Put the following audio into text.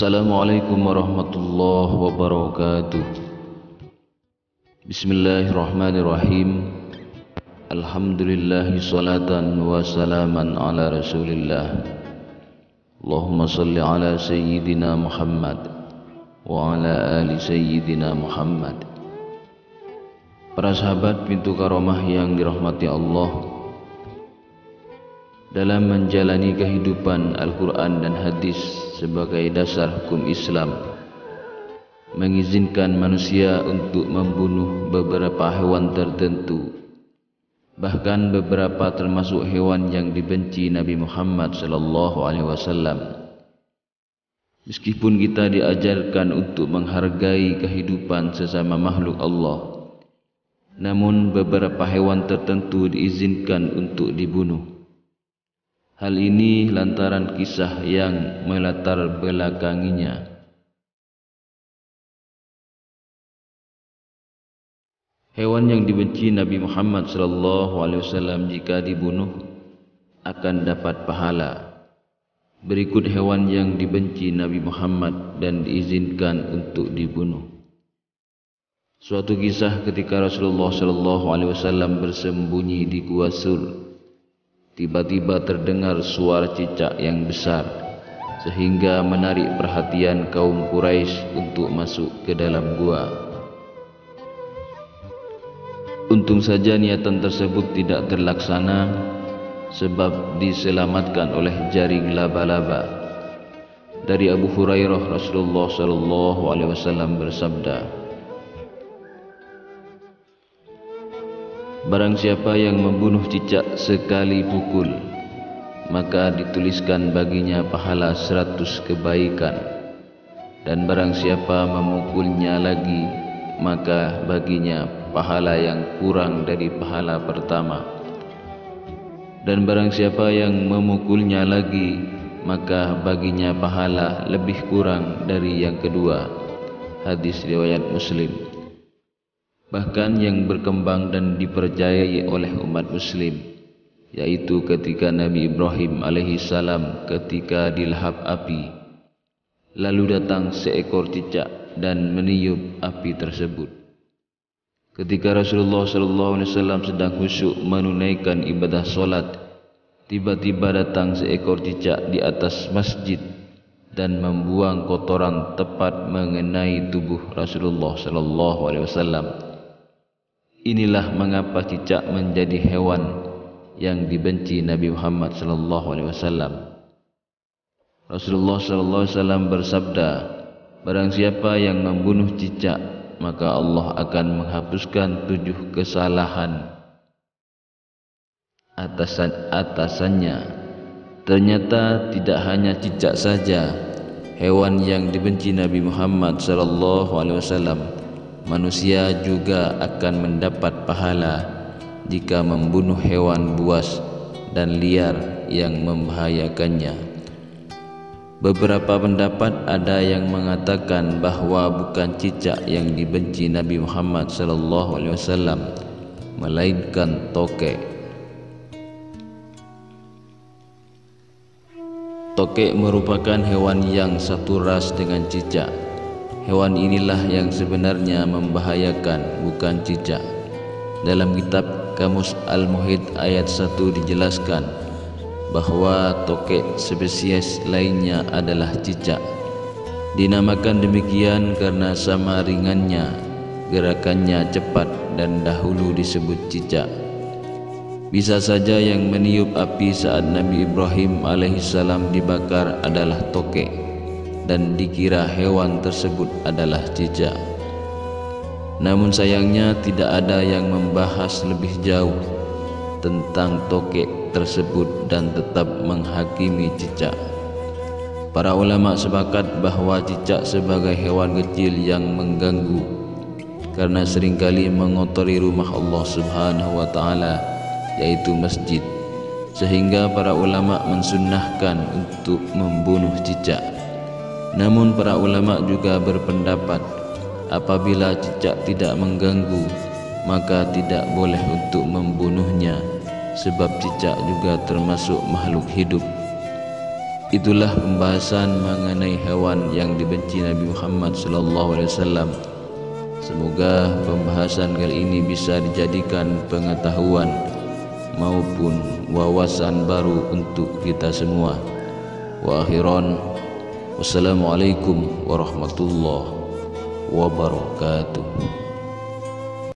Assalamualaikum warahmatullahi wabarakatuh. Bismillahirrahmanirrahim. Alhamdulillahi salatan wa salaman ala rasulillah. Allahumma salli ala sayyidina Muhammad wa ala ali sayyidina Muhammad. Para sahabat pintu karomah yang dirahmati Allah, dalam menjalani kehidupan Al-Quran dan hadis sebagai dasar hukum Islam, mengizinkan manusia untuk membunuh beberapa hewan tertentu, bahkan beberapa termasuk hewan yang dibenci Nabi Muhammad SAW. Meskipun kita diajarkan untuk menghargai kehidupan sesama makhluk Allah, namun beberapa hewan tertentu diizinkan untuk dibunuh. Hal ini lantaran kisah yang melatar belakanginya. Hewan yang dibenci Nabi Muhammad SAW jika dibunuh akan dapat pahala. Berikut hewan yang dibenci Nabi Muhammad dan diizinkan untuk dibunuh. Suatu kisah ketika Rasulullah SAW bersembunyi di Gua Sur, tiba-tiba terdengar suara cicak yang besar sehingga menarik perhatian kaum Quraisy untuk masuk ke dalam gua. Untung saja niatan tersebut tidak terlaksana sebab diselamatkan oleh jaring laba-laba. Dari Abu Hurairah, Rasulullah SAW bersabda, barang siapa yang membunuh cicak sekali pukul, maka dituliskan baginya pahala 100 kebaikan. Dan barang siapa memukulnya lagi, maka baginya pahala yang kurang dari pahala pertama. Dan barang siapa yang memukulnya lagi, maka baginya pahala lebih kurang dari yang kedua. Hadis riwayat Muslim. Bahkan yang berkembang dan dipercayai oleh umat muslim, yaitu ketika Nabi Ibrahim alaihissalam ketika dilahap api, lalu datang seekor cicak dan meniup api tersebut. Ketika Rasulullah SAW sedang khusyuk menunaikan ibadah solat, tiba-tiba datang seekor cicak di atas masjid dan membuang kotoran tepat mengenai tubuh Rasulullah SAW. Inilah mengapa cicak menjadi hewan yang dibenci Nabi Muhammad SAW. Rasulullah SAW bersabda, barang siapa yang membunuh cicak, maka Allah akan menghapuskan 7 kesalahan atasannya. Ternyata tidak hanya cicak saja hewan yang dibenci Nabi Muhammad SAW. Manusia juga akan mendapat pahala jika membunuh hewan buas dan liar yang membahayakannya. Beberapa pendapat ada yang mengatakan bahwa bukan cicak yang dibenci Nabi Muhammad SAW, melainkan tokek. Tokek merupakan hewan yang satu ras dengan cicak. Hewan inilah yang sebenarnya membahayakan, bukan cicak. Dalam kitab Kamus Al-Muhit ayat 1 dijelaskan bahwa tokek spesies lainnya adalah cicak. Dinamakan demikian karena sama ringannya, gerakannya cepat dan dahulu disebut cicak. Bisa saja yang meniup api saat Nabi Ibrahim alaihissalam dibakar adalah tokek, dan dikira hewan tersebut adalah cicak. Namun sayangnya tidak ada yang membahas lebih jauh tentang tokek tersebut dan tetap menghakimi cicak. Para ulama sepakat bahwa cicak sebagai hewan kecil yang mengganggu karena seringkali mengotori rumah Allah Subhanahu wa Ta'ala, yaitu masjid, sehingga para ulama mensunnahkan untuk membunuh cicak. Namun para ulama juga berpendapat apabila cicak tidak mengganggu, maka tidak boleh untuk membunuhnya, sebab cicak juga termasuk makhluk hidup. Itulah pembahasan mengenai hewan yang dibenci Nabi Muhammad SAW. Semoga pembahasan kali ini bisa dijadikan pengetahuan maupun wawasan baru untuk kita semua. Wa akhiran, wassalamualaikum warahmatullahi wabarakatuh.